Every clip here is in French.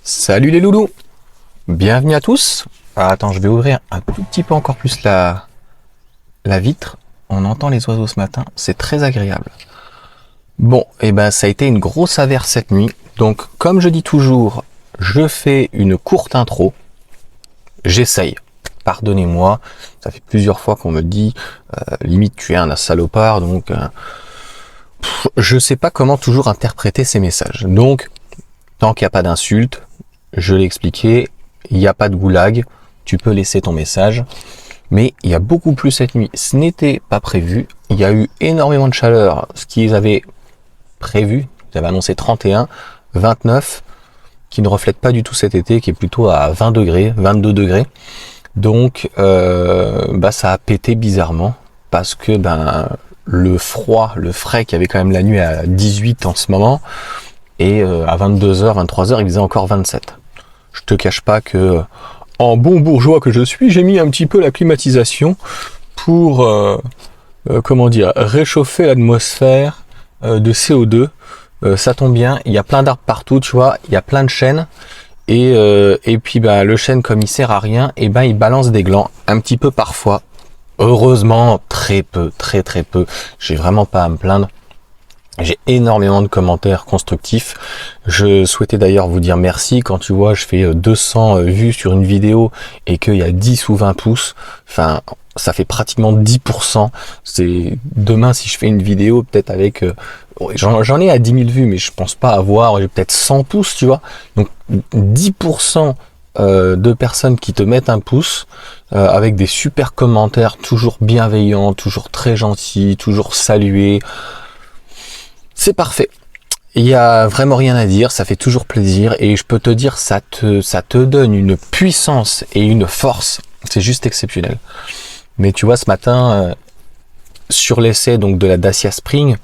Salut les loulous, bienvenue à tous. Ah, attends, je vais ouvrir un tout petit peu encore plus la vitre. On entend les oiseaux ce matin, c'est très agréable. Bon, et ben ça a été une grosse averse cette nuit. Donc comme je dis toujours, je fais une courte intro. J'essaye. Pardonnez-moi, ça fait plusieurs fois qu'on me dit limite tu es un salopard, donc je sais pas comment toujours interpréter ces messages. Donc tant qu'il n'y a pas d'insulte, je l'ai expliqué, il n'y a pas de goulag, tu peux laisser ton message, mais il y a beaucoup plus cette nuit. Ce n'était pas prévu, il y a eu énormément de chaleur, ce qu'ils avaient prévu, ils avaient annoncé 31, 29, qui ne reflète pas du tout cet été, qui est plutôt à 20 degrés, 22 degrés. Donc ça a pété bizarrement, parce que le froid, le frais qu'il y avait quand même la nuit à 18 en ce moment, et à 22h, 23h, il faisait encore 27. Je te cache pas que, en bon bourgeois que je suis, j'ai mis un petit peu la climatisation pour, réchauffer l'atmosphère de CO2. Ça tombe bien, il y a plein d'arbres partout, tu vois, il y a plein de chênes, et puis le chêne, comme il sert à rien, il balance des glands, un petit peu parfois. Heureusement, très peu, très peu. J'ai vraiment pas à me plaindre. J'ai énormément de commentaires constructifs. Je souhaitais d'ailleurs vous dire merci quand tu vois, je fais 200 vues sur une vidéo et qu'il y a 10 ou 20 pouces. Enfin, ça fait pratiquement 10%. C'est demain si je fais une vidéo peut-être avec j'en ai à 10 000 vues, mais je pense pas avoir peut-être 100 pouces, tu vois. Donc 10% de personnes qui te mettent un pouce avec des super commentaires, toujours bienveillants, toujours très gentils, toujours salués. C'est parfait. Il y a vraiment rien à dire, ça fait toujours plaisir et je peux te dire ça te donne une puissance et une force, c'est juste exceptionnel. Mais tu vois ce matin sur l'essai donc de la Dacia Spring,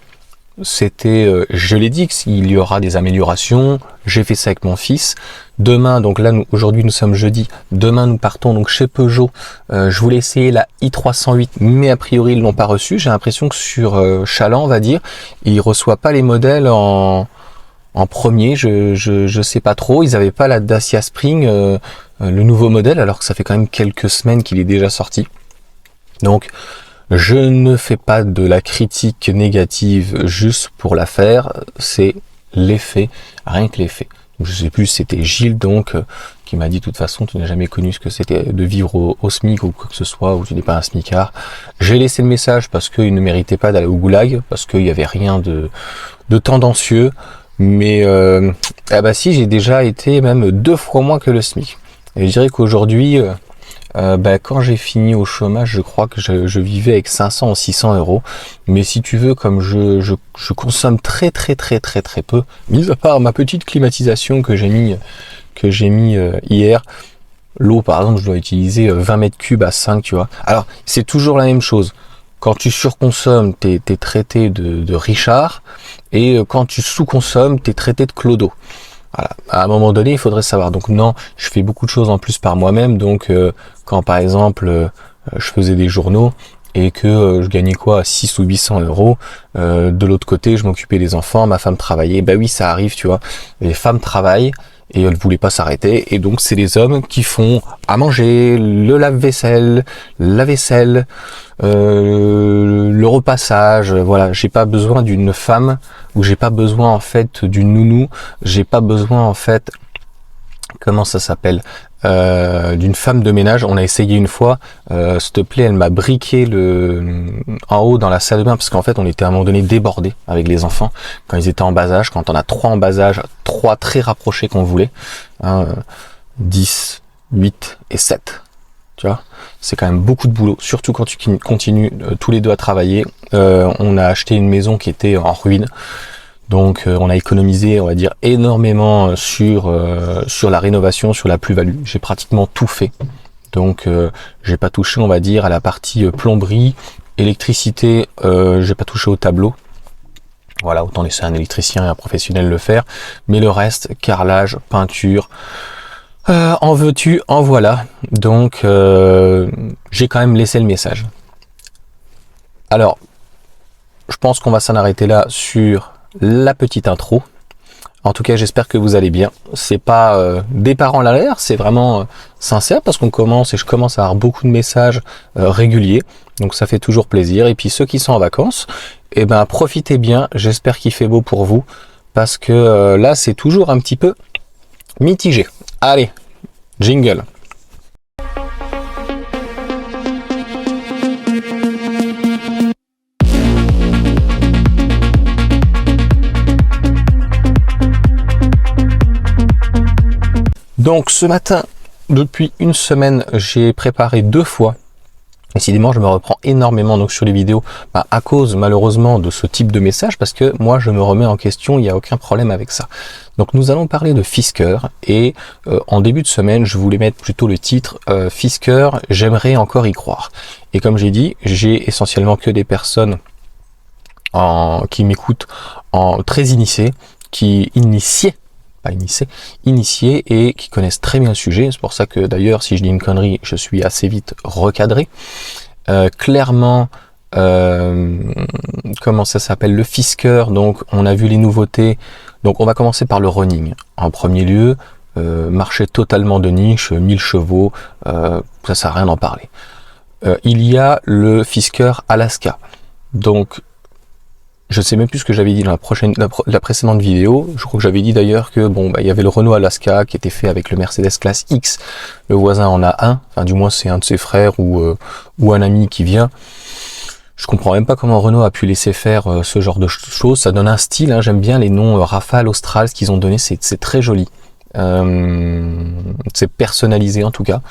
c'était je l'ai dit qu'il y aura des améliorations, j'ai fait ça avec mon fils. Demain, donc là aujourd'hui nous sommes jeudi, demain nous partons donc chez Peugeot. Je voulais essayer la i308, mais a priori ils l'ont pas reçu. J'ai l'impression que sur Chaland, on va dire, ils reçoivent pas les modèles en premier. Je sais pas trop. Ils avaient pas la Dacia Spring, le nouveau modèle, alors que ça fait quand même quelques semaines qu'il est déjà sorti. Donc je ne fais pas de la critique négative juste pour la faire, c'est l'effet, rien que l'effet. Je sais plus si c'était Gilles donc qui m'a dit de toute façon tu n'as jamais connu ce que c'était de vivre au SMIC ou quoi que ce soit, ou tu n'es pas un smicard. J'ai laissé le message parce qu'il ne méritait pas d'aller au goulag, parce qu'il n'y avait rien de tendancieux, mais si, j'ai déjà été même 2 fois moins que le SMIC. Et je dirais qu'aujourd'hui quand j'ai fini au chômage, je crois que je vivais avec 500 ou 600 euros. Mais si tu veux, comme je consomme très peu, mis à part ma petite climatisation que j'ai mis hier, l'eau par exemple, je dois utiliser 20 mètres cubes à 5, tu vois. Alors, c'est toujours la même chose. Quand tu surconsommes, t'es traité de Richard, et quand tu sous-consommes, t'es traité de Clodo. Voilà. À un moment donné, il faudrait savoir. Donc non, je fais beaucoup de choses en plus par moi-même. Donc quand par exemple je faisais des journaux et que je gagnais 6 ou 800 euros, de l'autre côté, je m'occupais des enfants, ma femme travaillait. Oui, ça arrive, tu vois. Les femmes travaillent et elles voulaient pas s'arrêter. Et donc c'est les hommes qui font à manger, le lave-vaisselle, la vaisselle, le repassage. Voilà, j'ai pas besoin d'une femme, ou j'ai pas besoin en fait d'une nounou, j'ai pas besoin en fait, comment ça s'appelle, d'une femme de ménage. On a essayé une fois, s'il te plaît, elle m'a briqué en haut dans la salle de bain, parce qu'en fait on était à un moment donné débordés avec les enfants quand ils étaient en bas âge. Quand on a 3 en bas âge, 3 très rapprochés qu'on voulait, 10, 8 et 7. Tu vois, c'est quand même beaucoup de boulot, surtout quand tu continues tous les deux à travailler. On a acheté une maison qui était en ruine, donc on a économisé, on va dire, énormément sur la rénovation, sur la plus-value. J'ai pratiquement tout fait, donc j'ai pas touché, on va dire, à la partie plomberie, électricité. J'ai pas touché au tableau. Voilà, autant laisser un électricien et un professionnel le faire. Mais le reste, carrelage, peinture. En veux-tu, en voilà. Donc j'ai quand même laissé le message. Alors, je pense qu'on va s'en arrêter là sur la petite intro. En tout cas, j'espère que vous allez bien. C'est pas des parents à l'air, c'est vraiment sincère parce qu'on commence et je commence à avoir beaucoup de messages réguliers. Donc ça fait toujours plaisir. Et puis ceux qui sont en vacances, eh ben profitez bien. J'espère qu'il fait beau pour vous parce que là c'est toujours un petit peu mitigé. Allez, jingle. Donc ce matin, depuis une semaine, j'ai préparé 2 fois. Décidément, je me reprends énormément donc sur les vidéos à cause malheureusement de ce type de message parce que moi je me remets en question, il n'y a aucun problème avec ça. Donc nous allons parler de Fisker et en début de semaine, je voulais mettre plutôt le titre Fisker, j'aimerais encore y croire. Et comme j'ai dit, j'ai essentiellement que des personnes qui m'écoutent en très initiées, initiés et qui connaissent très bien le sujet. C'est pour ça que d'ailleurs, si je dis une connerie, je suis assez vite recadré. Clairement, comment ça s'appelle, le Fisker, donc on a vu les nouveautés. Donc on va commencer par le running. En premier lieu, marché totalement de niche, 1000 chevaux, ça sert à rien d'en parler. Il y a le Fisker Alaska. Donc je sais même plus ce que j'avais dit dans la précédente vidéo. Je crois que j'avais dit d'ailleurs que bon, il y avait le Renault Alaska qui était fait avec le Mercedes Classe X. Le voisin en a un. Enfin, du moins, c'est un de ses frères ou un ami qui vient. Je comprends même pas comment Renault a pu laisser faire ce genre de choses. Ça donne un style. Hein. J'aime bien les noms Rafale, Austral, ce qu'ils ont donné. C'est très joli. C'est personnalisé en tout cas.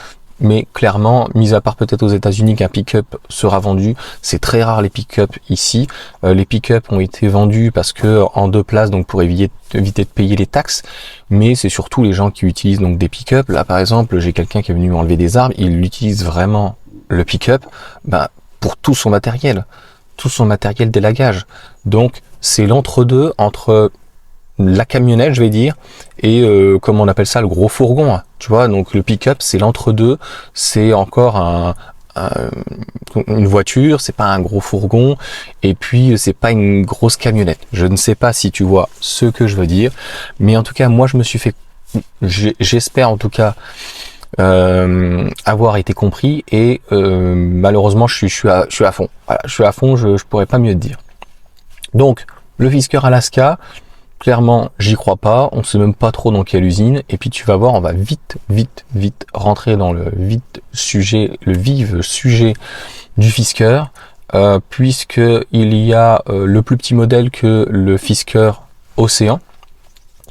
Mais clairement, mis à part peut-être aux États-Unis qu'un pick-up sera vendu, c'est très rare les pick-up ici. Les pick-up ont été vendus parce que en 2 places, donc pour éviter de payer les taxes. Mais c'est surtout les gens qui utilisent donc des pick-up. Là, par exemple, j'ai quelqu'un qui est venu m'enlever des arbres. Il utilise vraiment le pick-up pour tout son matériel d'élagage. Donc c'est l'entre-deux entre la camionnette, je vais dire, et comment on appelle ça, le gros fourgon, hein, tu vois. Donc le pick-up, c'est l'entre-deux, c'est encore une voiture, c'est pas un gros fourgon, et puis c'est pas une grosse camionnette. Je ne sais pas si tu vois ce que je veux dire, mais en tout cas, moi je me suis fait, j'espère en tout cas avoir été compris, et malheureusement je suis à fond. Voilà, je suis à fond, je pourrais pas mieux te dire. Donc le Fisker Alaska, clairement, j'y crois pas. On sait même pas trop dans quelle usine. Et puis tu vas voir, on va vite rentrer dans le vif sujet du Fisker, puisque il y a le plus petit modèle que le Fisker Océan,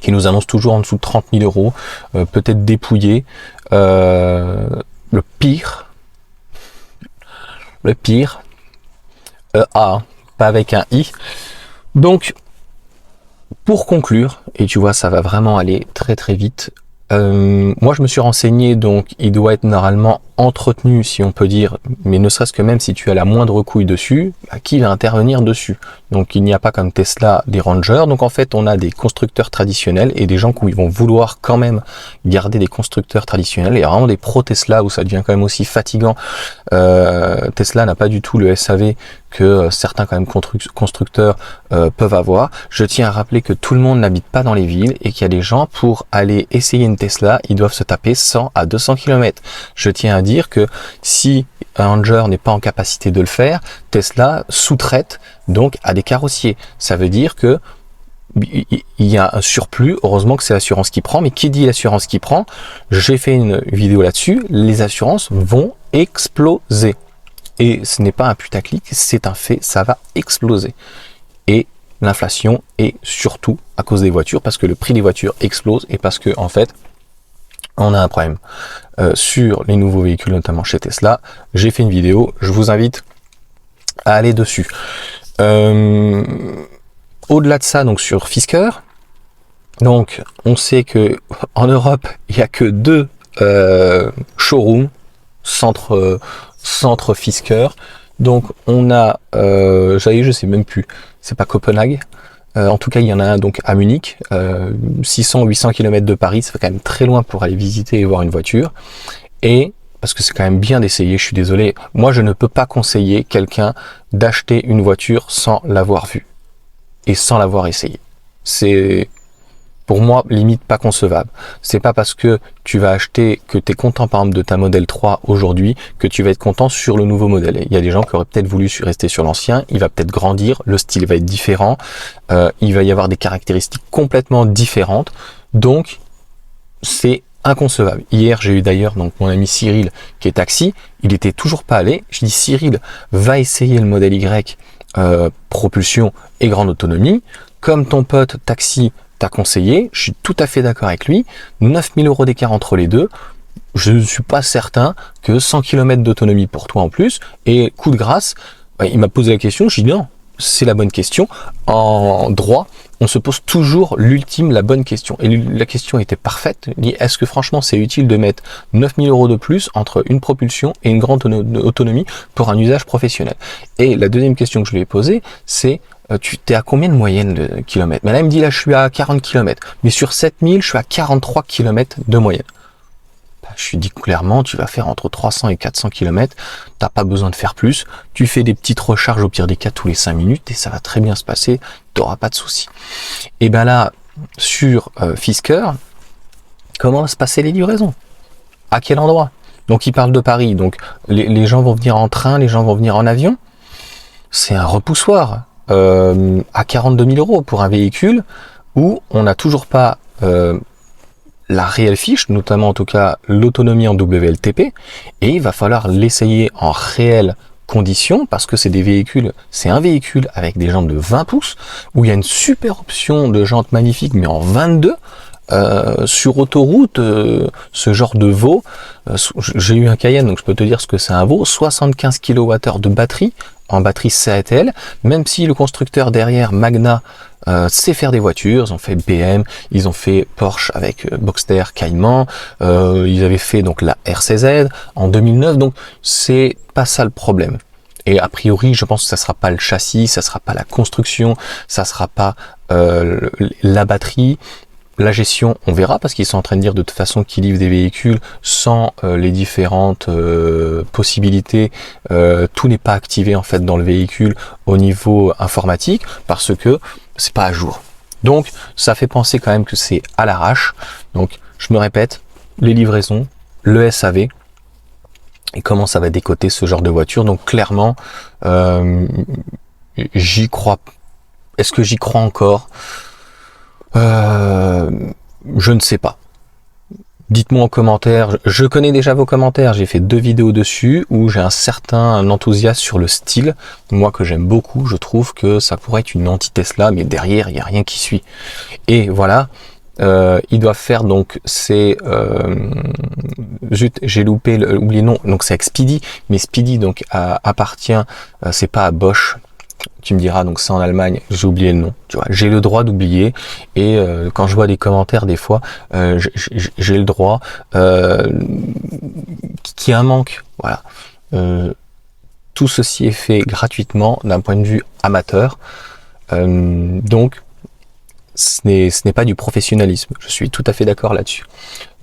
qui nous annonce toujours en dessous de 30 000 euros, peut-être dépouillé. Le pire, A, pas avec un I. Donc pour conclure, et tu vois ça va vraiment aller très vite, moi je me suis renseigné, donc il doit être normalement entretenu si on peut dire, mais ne serait-ce que même si tu as la moindre couille dessus, qui va intervenir dessus? Donc il n'y a pas comme Tesla des rangers, donc en fait on a des constructeurs traditionnels et des gens qui vont vouloir quand même garder des constructeurs traditionnels. Il y a vraiment des pro Tesla où ça devient quand même aussi fatigant. Tesla n'a pas du tout le SAV que certains quand même constructeurs peuvent avoir. Je tiens à rappeler que tout le monde n'habite pas dans les villes et qu'il y a des gens, pour aller essayer une Tesla, ils doivent se taper 100 à 200 km. Je tiens à dire que si un Ranger n'est pas en capacité de le faire, Tesla sous-traite donc à des carrossiers. Ça veut dire que il y a un surplus. Heureusement que c'est l'assurance qui prend, mais qui dit l'assurance qui prend? J'ai fait une vidéo là-dessus. Les assurances vont exploser. Et ce n'est pas un putaclic, c'est un fait, ça va exploser. Et l'inflation est surtout à cause des voitures, parce que le prix des voitures explose et parce que en fait, on a un problème sur les nouveaux véhicules, notamment chez Tesla. J'ai fait une vidéo, je vous invite à aller dessus. Au-delà de ça, donc sur Fisker, donc on sait que en Europe, il n'y a que 2 showrooms, centre Fisker. Donc on a, je sais même plus, c'est pas Copenhague. En tout cas, il y en a un donc à Munich, 600-800 km de Paris, ça fait quand même très loin pour aller visiter et voir une voiture. Et parce que c'est quand même bien d'essayer, je suis désolé, moi je ne peux pas conseiller quelqu'un d'acheter une voiture sans l'avoir vue et sans l'avoir essayé. C'est Pour moi, limite pas concevable. C'est pas parce que tu vas acheter, que tu es content par exemple de ta modèle 3 aujourd'hui, que tu vas être content sur le nouveau modèle. Il y a des gens qui auraient peut-être voulu rester sur l'ancien, il va peut-être grandir, le style va être différent, il va y avoir des caractéristiques complètement différentes, donc c'est inconcevable. Hier, j'ai eu d'ailleurs donc mon ami Cyril qui est taxi, il était toujours pas allé. Je dis Cyril, va essayer le modèle Y, propulsion et grande autonomie. Comme ton pote taxi t'a conseillé, je suis tout à fait d'accord avec lui. 9000 € d'écart entre les deux. Je ne suis pas certain que 100 km d'autonomie pour toi en plus. Et coup de grâce, il m'a posé la question, je dis non, c'est la bonne question. En droit, on se pose toujours la bonne question. Et la question était parfaite. Il dit, est-ce que franchement c'est utile de mettre 9000 € de plus entre une propulsion et une grande autonomie pour un usage professionnel? Et la deuxième question que je lui ai posée, c'est, tu t'es à combien de moyenne de kilomètres? Mais là, il me dit, là, je suis à 40 km. Mais sur 7000, je suis à 43 km de moyenne. Je lui dis clairement, tu vas faire entre 300 et 400 km, t'as pas besoin de faire plus, tu fais des petites recharges au pire des cas tous les 5 minutes et ça va très bien se passer, t'auras pas de soucis. Et ben là, sur Fisker, comment va se passer les livraisons? À quel endroit? Donc il parle de Paris, donc les gens vont venir en train, les gens vont venir en avion, c'est un repoussoir à 42 000 € pour un véhicule où on n'a toujours pas la réelle fiche, notamment en tout cas l'autonomie en WLTP, et il va falloir l'essayer en réelle condition parce que c'est un véhicule avec des jantes de 20 pouces où il y a une super option de jantes magnifiques mais en 22. Sur autoroute, ce genre de veau, j'ai eu un Cayenne donc je peux te dire ce que c'est un veau, 75 kWh de batterie en batterie CATL, même si le constructeur derrière Magna sait faire des voitures, ils ont fait BM, ils ont fait Porsche avec Boxster, Cayman, ils avaient fait donc la RCZ en 2009, donc c'est pas ça le problème. Et a priori, je pense que ça sera pas le châssis, ça sera pas la construction, ça sera pas la batterie. La gestion, on verra, parce qu'ils sont en train de dire de toute façon qu'ils livrent des véhicules sans les différentes possibilités. Tout n'est pas activé en fait dans le véhicule au niveau informatique, parce que c'est pas à jour. Donc, ça fait penser quand même que c'est à l'arrache. Donc, je me répète, les livraisons, le SAV, et comment ça va décoter ce genre de voiture. Donc, clairement, j'y crois. Est-ce que j'y crois encore? Je ne sais pas. Dites-moi en commentaire. Je connais déjà vos commentaires. J'ai fait 2 vidéos dessus où j'ai un certain enthousiasme sur le style. Moi que j'aime beaucoup. Je trouve que ça pourrait être une anti-Tesla, mais derrière il n'y a rien qui suit. Et voilà. Ils doivent faire donc c'est zut, j'ai oublié le nom. Donc c'est avec Speedy, mais Speedy donc appartient. C'est pas à Bosch. Tu me diras, donc c'est en Allemagne, j'ai oublié le nom, tu vois, j'ai le droit d'oublier, et quand je vois des commentaires des fois, j'ai le droit, qu'il y a un manque, voilà. Tout ceci est fait gratuitement d'un point de vue amateur, donc ce n'est pas du professionnalisme, je suis tout à fait d'accord là-dessus.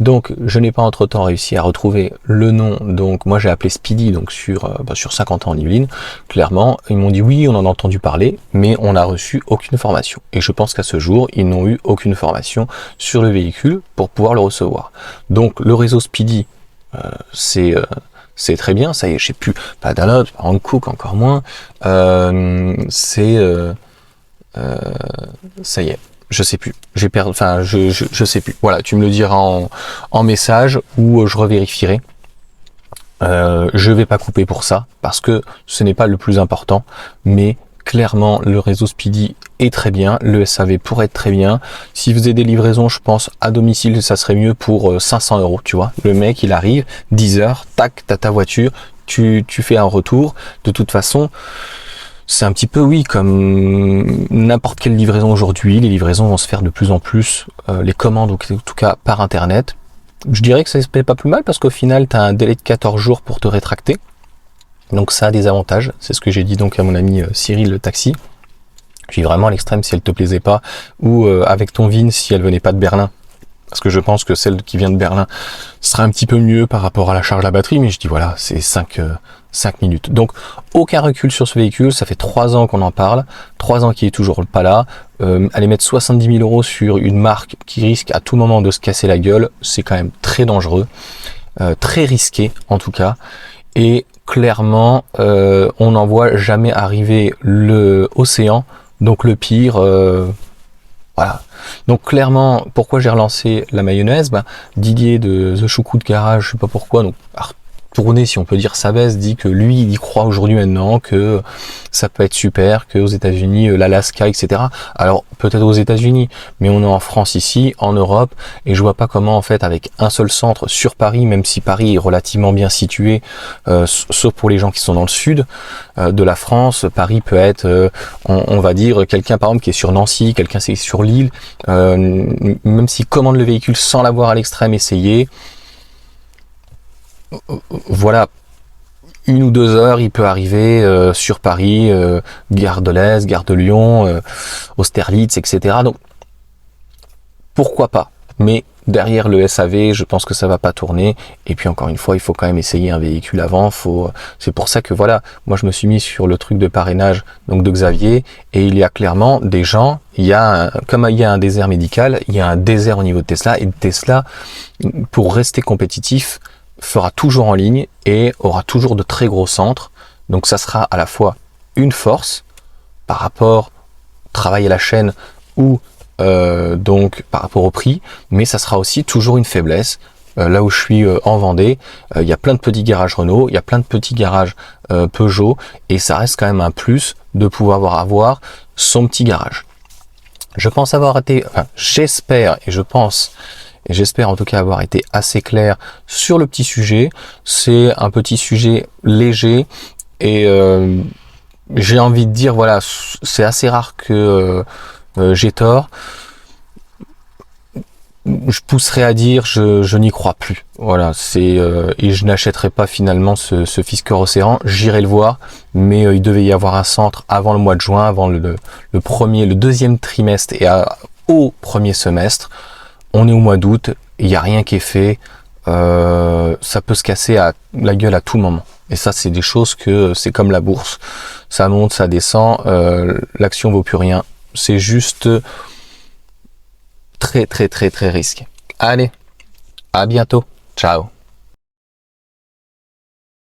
Donc je n'ai pas entre-temps réussi à retrouver le nom, donc moi j'ai appelé Speedy donc sur 50 ans en Yvelines, clairement, ils m'ont dit oui, on en a entendu parler, mais on n'a reçu aucune formation. Et je pense qu'à ce jour, ils n'ont eu aucune formation sur le véhicule pour pouvoir le recevoir. Donc le réseau Speedy, c'est très bien, ça y est, je sais plus, pas Danone, pas Hankook, encore moins, ça y est. Je sais plus, j'ai perdu, enfin je sais plus. Voilà, tu me le diras en message ou je revérifierai. Je vais pas couper pour ça parce que ce n'est pas le plus important, mais clairement le réseau Speedy est très bien, le SAV pourrait être très bien. Si vous avez des livraisons, je pense à domicile, ça serait mieux pour 500 €, tu vois. Le mec il arrive, 10 heures, tac, t'as ta voiture, tu fais un retour. De toute façon, c'est un petit peu, oui, comme n'importe quelle livraison aujourd'hui. Les livraisons vont se faire de plus en plus, les commandes, en tout cas par Internet. Je dirais que ça se paye pas plus mal parce qu'au final, tu as un délai de 14 jours pour te rétracter. Donc ça a des avantages. C'est ce que j'ai dit donc à mon ami Cyril, le taxi. Je suis vraiment à l'extrême si elle te plaisait pas. Ou avec ton VIN, si elle venait pas de Berlin, parce que je pense que celle qui vient de Berlin sera un petit peu mieux par rapport à la charge de la batterie, mais je dis voilà, c'est 5 minutes. Donc aucun recul sur ce véhicule, ça fait 3 ans qu'on en parle, 3 ans qu'il est toujours pas là. Aller mettre 70 000 euros sur une marque qui risque à tout moment de se casser la gueule, c'est quand même très dangereux, très risqué en tout cas, et clairement on n'en voit jamais arriver l'océan, donc le pire. Voilà. Donc clairement, pourquoi j'ai relancé la mayonnaise, Didier de The Choucroute Garage, je sais pas pourquoi, donc tourner, si on peut dire sa veste, dit que lui, il y croit aujourd'hui maintenant, que ça peut être super, que aux États-Unis, l'Alaska, etc. Alors peut-être aux États-Unis, mais on est en France ici, en Europe, et je vois pas comment en fait avec un seul centre sur Paris, même si Paris est relativement bien situé, sauf pour les gens qui sont dans le sud de la France, Paris peut être, on va dire, quelqu'un par exemple qui est sur Nancy, quelqu'un qui est sur Lille, même s'il commande le véhicule sans l'avoir à l'extrême essayé. Voilà, 1 ou 2 heures, il peut arriver sur Paris, gare de l'Est, gare de Lyon, Austerlitz, etc. Donc, pourquoi pas? Mais derrière le SAV, je pense que ça va pas tourner. Et puis encore une fois, il faut quand même essayer un véhicule avant. C'est pour ça que voilà, moi je me suis mis sur le truc de parrainage donc de Xavier. Et il y a clairement des gens, comme il y a un désert médical, il y a un désert au niveau de Tesla. Et Tesla, pour rester compétitif, fera toujours en ligne et aura toujours de très gros centres. Donc ça sera à la fois une force par rapport au travail à la chaîne ou donc par rapport au prix, mais ça sera aussi toujours une faiblesse. Là où je suis en Vendée, il y a plein de petits garages Renault, il y a plein de petits garages Peugeot, et ça reste quand même un plus de pouvoir avoir son petit garage. Je pense avoir été, enfin, j'espère en tout cas avoir été assez clair sur le petit sujet. C'est un petit sujet léger et j'ai envie de dire, voilà, c'est assez rare que j'ai tort. Je pousserai à dire, je n'y crois plus. Voilà, et je n'achèterai pas finalement ce Fisker Océan. J'irai le voir, mais il devait y avoir un centre avant le mois de juin, avant le deuxième trimestre et au premier semestre. On est au mois d'août, il n'y a rien qui est fait, ça peut se casser la gueule à tout moment. Et ça, c'est des choses que c'est comme la bourse, ça monte, ça descend, l'action vaut plus rien. C'est juste très très très très risqué. Allez, à bientôt, ciao.